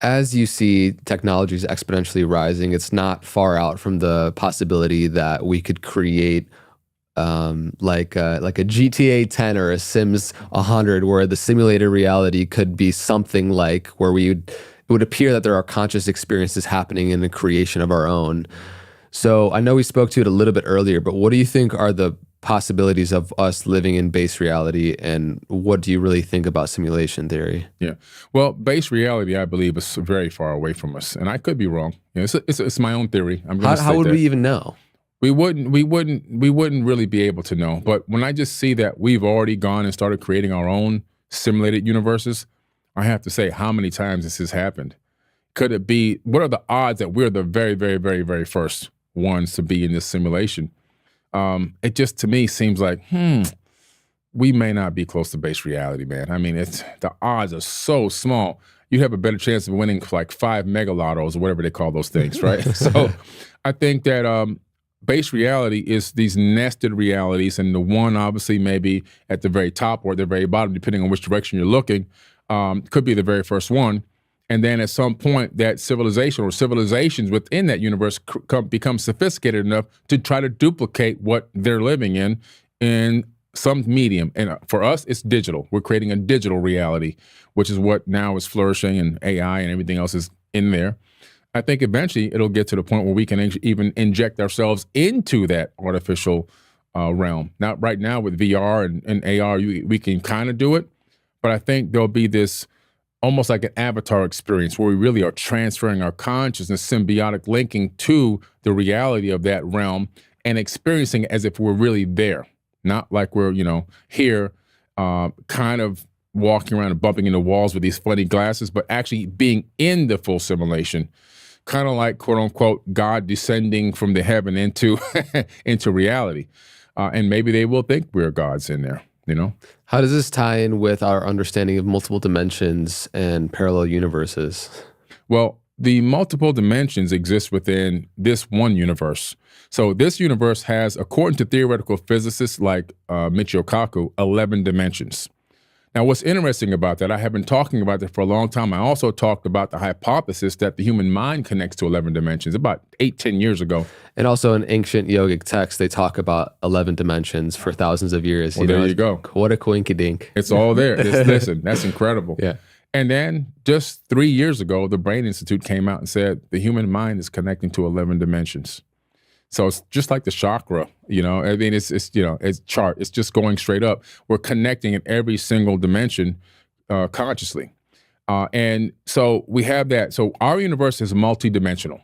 as you see technologies exponentially rising, it's not far out from the possibility that we could create like a GTA 10 or a Sims 100, where the simulated reality could be something like where it would appear that there are conscious experiences happening in the creation of our own. So I know we spoke to it a little bit earlier, but what do you think are the possibilities of us living in base reality, and what do you really think about simulation theory? Yeah. Well, base reality, I believe, is very far away from us, and I could be wrong. It's my own theory. I'm going to How would we even know? We wouldn't really be able to know. But when I just see that we've already gone and started creating our own simulated universes, I have to say, how many times this has happened? Could it be? What are the odds that we're the very, very, very, very first ones to be in this simulation? It just, to me, seems like, we may not be close to base reality, man. I mean, the odds are so small. You have a better chance of winning like 5 mega lottos or whatever they call those things, right? So I think that base reality is these nested realities, and the one obviously maybe at the very top or at the very bottom, depending on which direction you're looking, could be the very first one. And then at some point, that civilization or civilizations within that universe become sophisticated enough to try to duplicate what they're living in some medium. And for us, it's digital. We're creating a digital reality, which is what now is flourishing, and AI and everything else is in there. I think eventually it'll get to the point where we can even inject ourselves into that artificial realm. Now, right now with VR and AR, we can kind of do it, but I think there'll be this almost like an avatar experience where we really are transferring our consciousness, symbiotic linking to the reality of that realm and experiencing it as if we're really there, not like we're, here kind of walking around and bumping into walls with these funny glasses, but actually being in the full simulation, kind of like, quote unquote, God descending from the heaven into into reality. And maybe they will think we're gods in there, How does this tie in with our understanding of multiple dimensions and parallel universes? Well, the multiple dimensions exist within this one universe. So this universe has, according to theoretical physicists like Michio Kaku, 11 dimensions. Now, what's interesting about that, I have been talking about that for a long time. I also talked about the hypothesis that the human mind connects to 11 dimensions about 10 years ago. And also in ancient yogic texts, they talk about 11 dimensions for thousands of years. Well, there you go. What a coinkydink. It's all there. Listen, that's incredible. Yeah. And then just 3 years ago, the Brain Institute came out and said the human mind is connecting to 11 dimensions. So it's just like the chakra, I mean, it's chart. It's just going straight up. We're connecting in every single dimension consciously. And so we have that. So our universe is multidimensional.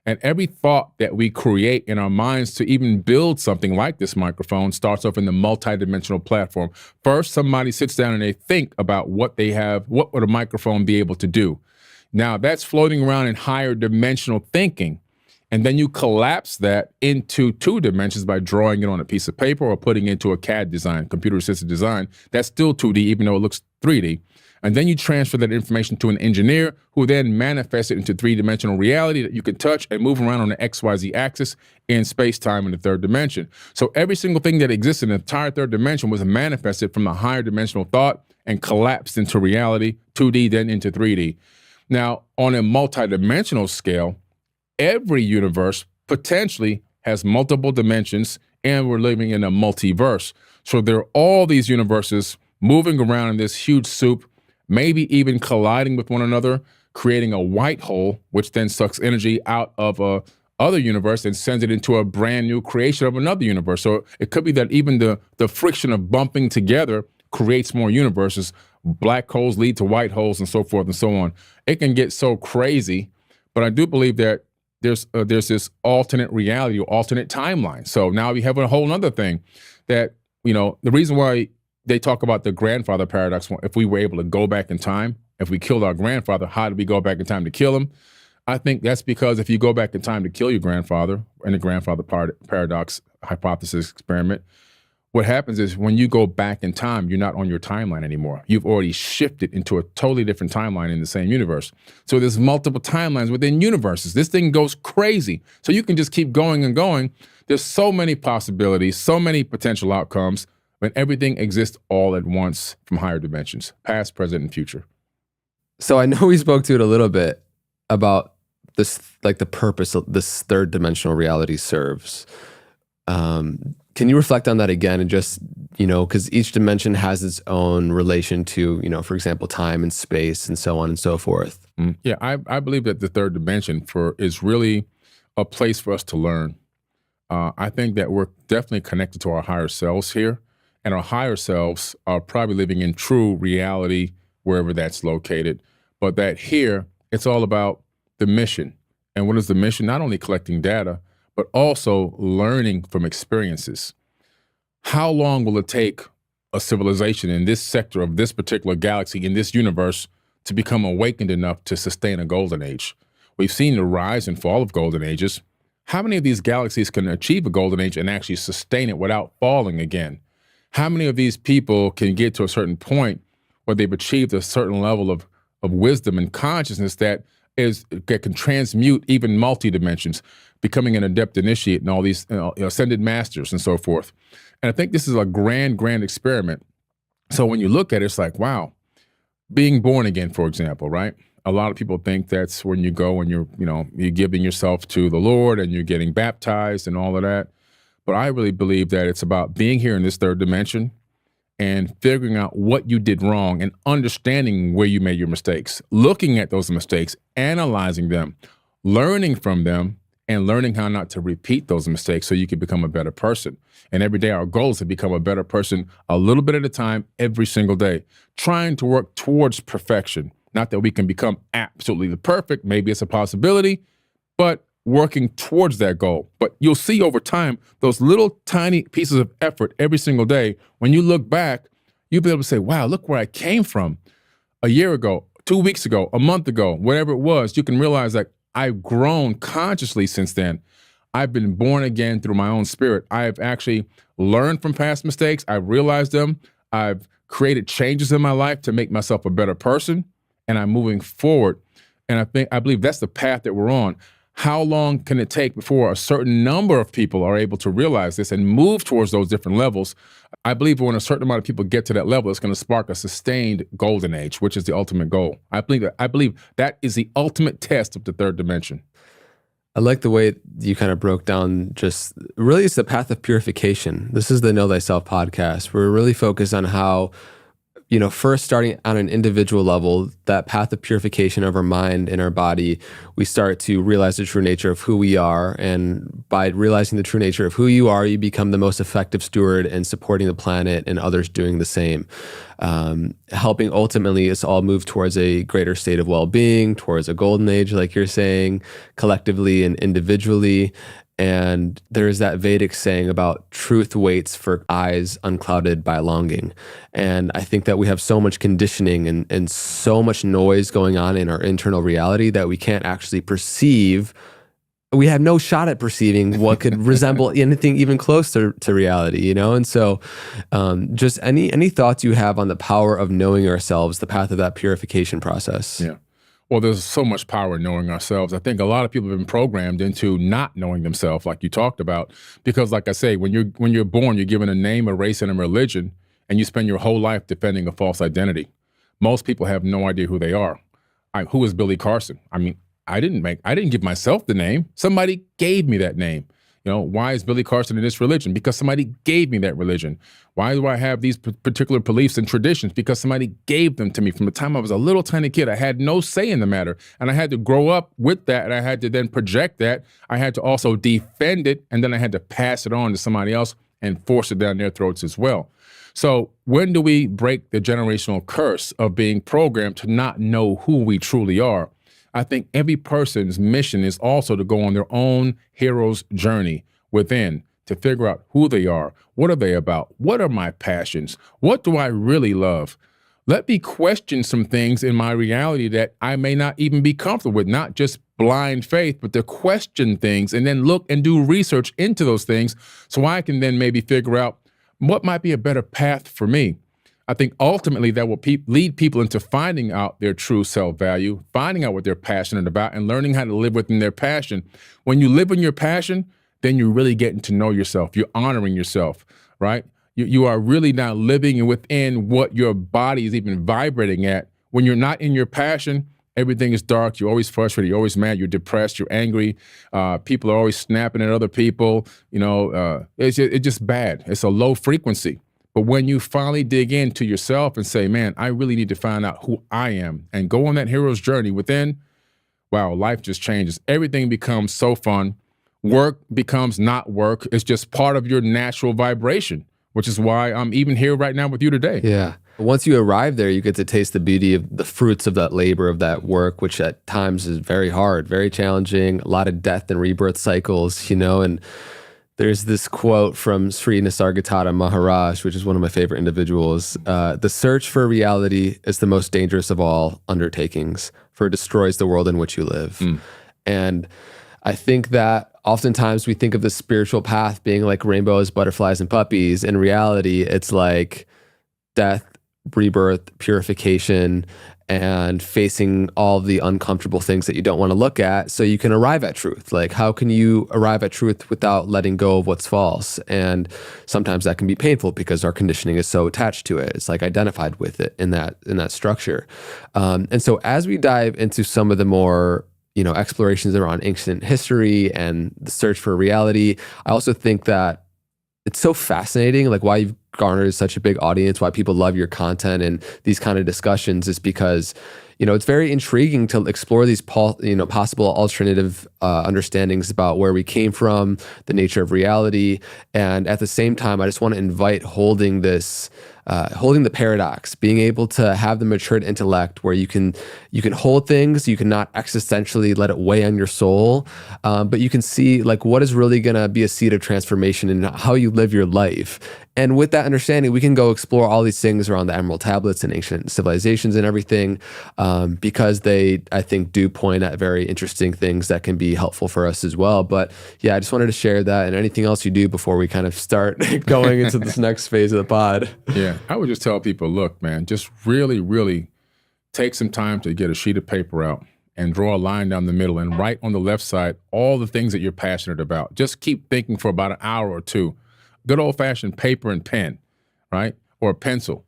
And every thought that we create in our minds to even build something like this microphone starts off in the multidimensional platform. First, somebody sits down and they think about what would a microphone be able to do? Now, that's floating around in higher dimensional thinking. And then you collapse that into 2 dimensions by drawing it on a piece of paper or putting it into a CAD design, computer-assisted design. That's still 2D, even though it looks 3D. And then you transfer that information to an engineer who then manifests it into 3-dimensional reality that you can touch and move around on the XYZ axis in space-time in the 3rd dimension. So every single thing that exists in the entire 3rd dimension was manifested from the higher dimensional thought and collapsed into reality, 2D, then into 3D. Now, on a multidimensional scale, every universe potentially has multiple dimensions, and we're living in a multiverse. So there are all these universes moving around in this huge soup, maybe even colliding with one another, creating a white hole, which then sucks energy out of a other universe and sends it into a brand new creation of another universe. So it could be that even the friction of bumping together creates more universes. Black holes lead to white holes and so forth and so on. It can get so crazy, but I do believe that there's this alternate reality or alternate timeline. So now we have a whole other thing that, the reason why they talk about the grandfather paradox, if we were able to go back in time, if we killed our grandfather, how did we go back in time to kill him? I think that's because if you go back in time to kill your grandfather in the grandfather paradox hypothesis experiment, what happens is when you go back in time, you're not on your timeline anymore. You've already shifted into a totally different timeline in the same universe. So there's multiple timelines within universes. This thing goes crazy. So you can just keep going and going. There's so many possibilities, so many potential outcomes, when everything exists all at once from higher dimensions, past, present, and future. So I know we spoke to it a little bit about this, like the purpose of this third dimensional reality serves. Can you reflect on that again and just, because each dimension has its own relation to, for example, time and space and so on and so forth. Yeah, I believe that the third dimension is really a place for us to learn. I think that we're definitely connected to our higher selves here, and our higher selves are probably living in true reality wherever that's located. But that here, it's all about the mission. And what is the mission? Not only collecting data, but also learning from experiences. How long will it take a civilization in this sector of this particular galaxy, in this universe, to become awakened enough to sustain a golden age? We've seen the rise and fall of golden ages. How many of these galaxies can achieve a golden age and actually sustain it without falling again? How many of these people can get to a certain point where they've achieved a certain level of wisdom and consciousness that can transmute even multi-dimensions, becoming an adept initiate and all these ascended masters and so forth? And I think this is a grand experiment. So when you look at it, it's like, wow, being born again, for example, right? A lot of people think that's when you go and you're giving yourself to the Lord and you're getting baptized and all of that. But I really believe that it's about being here in this third dimension and figuring out what you did wrong and understanding where you made your mistakes, looking at those mistakes, analyzing them, learning from them, and learning how not to repeat those mistakes so you can become a better person. And every day our goal is to become a better person a little bit at a time, every single day, trying to work towards perfection. Not that we can become absolutely perfect, maybe it's a possibility, but working towards that goal. But you'll see over time, those little tiny pieces of effort every single day, when you look back, you'll be able to say, wow, look where I came from a year ago, 2 weeks ago, a month ago, whatever it was. You can realize that I've grown consciously since then. I've been born again through my own spirit. I've actually learned from past mistakes. I've realized them. I've created changes in my life to make myself a better person, and I'm moving forward. And I believe that's the path that we're on. How long can it take before a certain number of people are able to realize this and move towards those different levels? I believe when a certain amount of people get to that level, it's going to spark a sustained golden age, which is the ultimate goal. I believe that is the ultimate test of the third dimension. I like the way you kind of broke down just really it's the path of purification. This is the Know Thyself podcast. We're really focused on how, first starting on an individual level, that path of purification of our mind and our body, we start to realize the true nature of who we are. And by realizing the true nature of who you are, you become the most effective steward in supporting the planet and others doing the same. Helping ultimately us all move towards a greater state of well-being, towards a golden age, like you're saying, collectively and individually. And there's that Vedic saying about truth waits for eyes unclouded by longing. And I think that we have so much conditioning and so much noise going on in our internal reality that we can't actually perceive. We have no shot at perceiving what could resemble anything even close to reality, And so just any thoughts you have on the power of knowing ourselves, the path of that purification process? Yeah. Well, there's so much power in knowing ourselves. I think a lot of people have been programmed into not knowing themselves, like you talked about, because, like I say, when you're born, you're given a name, a race, and a religion, and you spend your whole life defending a false identity. Most people have no idea who they are. Who is Billy Carson? I mean, I didn't give myself the name. Somebody gave me that name. Why is Billy Carson in this religion? Because somebody gave me that religion. Why do I have these particular beliefs and traditions? Because somebody gave them to me. From the time I was a little tiny kid, I had no say in the matter. And I had to grow up with that, and I had to then project that. I had to also defend it, and then I had to pass it on to somebody else and force it down their throats as well. So when do we break the generational curse of being programmed to not know who we truly are? I think every person's mission is also to go on their own hero's journey within to figure out who they are. What are they about? What are my passions? What do I really love? Let me question some things in my reality that I may not even be comfortable with, not just blind faith, but to question things and then look and do research into those things so I can then maybe figure out what might be a better path for me. I think ultimately that will lead people into finding out their true self-value, finding out what they're passionate about, and learning how to live within their passion. When you live in your passion, then you're really getting to know yourself. You're honoring yourself, right? You are really now living within what your body is even vibrating at When you're not in your passion, everything is dark. You're always frustrated. You're always mad. You're depressed. You're angry. People are always snapping at other people. It's just bad. It's a low frequency. But when you finally dig into yourself and say, man, I really need to find out who I am and go on that hero's journey within, wow, life just changes. Everything becomes so fun. Work becomes not work. It's just part of your natural vibration, which is why I'm even here right now with you today. Yeah. Once you arrive there, you get to taste the beauty of the fruits of that labor, of that work, which at times is very hard, very challenging, a lot of death and rebirth cycles, and there's this quote from Sri Nisargadatta Maharaj, which is one of my favorite individuals. The search for reality is the most dangerous of all undertakings, for it destroys the world in which you live. And I think that oftentimes we think of the spiritual path being like rainbows, butterflies, and puppies. In reality, it's like death, rebirth, purification, and facing all the uncomfortable things that you don't want to look at so you can arrive at truth. Like, how can you arrive at truth without letting go of what's false? And sometimes that can be painful because our conditioning is so attached to it. It's like identified with it in that structure. And so as we dive into some of the more explorations around ancient history and the search for reality, I also think that it's so fascinating, like why you've garnered such a big audience, why people love your content and these kind of discussions is because, it's very intriguing to explore these possible alternative understandings about where we came from, the nature of reality. And at the same time, I just want to invite holding the paradox, being able to have the matured intellect where you can hold things, you can not existentially let it weigh on your soul, but you can see like what is really going to be a seed of transformation in how you live your life. And with that understanding, we can go explore all these things around the Emerald Tablets and ancient civilizations and everything, because they, I think, do point at very interesting things that can be helpful for us as well. But yeah, I just wanted to share that, and anything else you do before we kind of start going into this next phase of the pod. Yeah, I would just tell people, look, man, just really, really take some time to get a sheet of paper out and draw a line down the middle and write on the left side all the things that you're passionate about. Just keep thinking for about an hour or two. Good old-fashioned paper and pen, right? Or a pencil.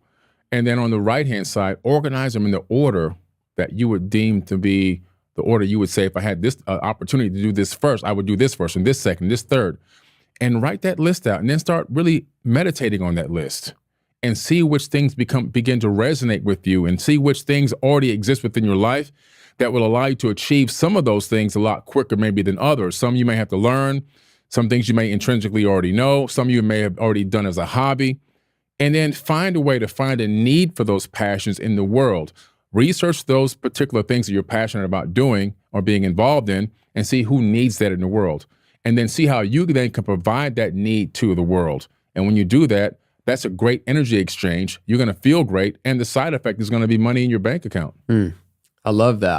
And then on the right-hand side, organize them in the order that you would deem to be the order you would say, if I had this opportunity to do this first, I would do this first, and this second, this third. And write that list out, and then start really meditating on that list and see which things begin to resonate with you, and see which things already exist within your life that will allow you to achieve some of those things a lot quicker maybe than others. Some you may have to learn, some things you may intrinsically already know, some you may have already done as a hobby, and then find a way to find a need for those passions in the world. Research those particular things that you're passionate about doing or being involved in and see who needs that in the world. And then see how you then can provide that need to the world. And when you do that, that's a great energy exchange. You're going to feel great. And the side effect is going to be money in your bank account. I love that.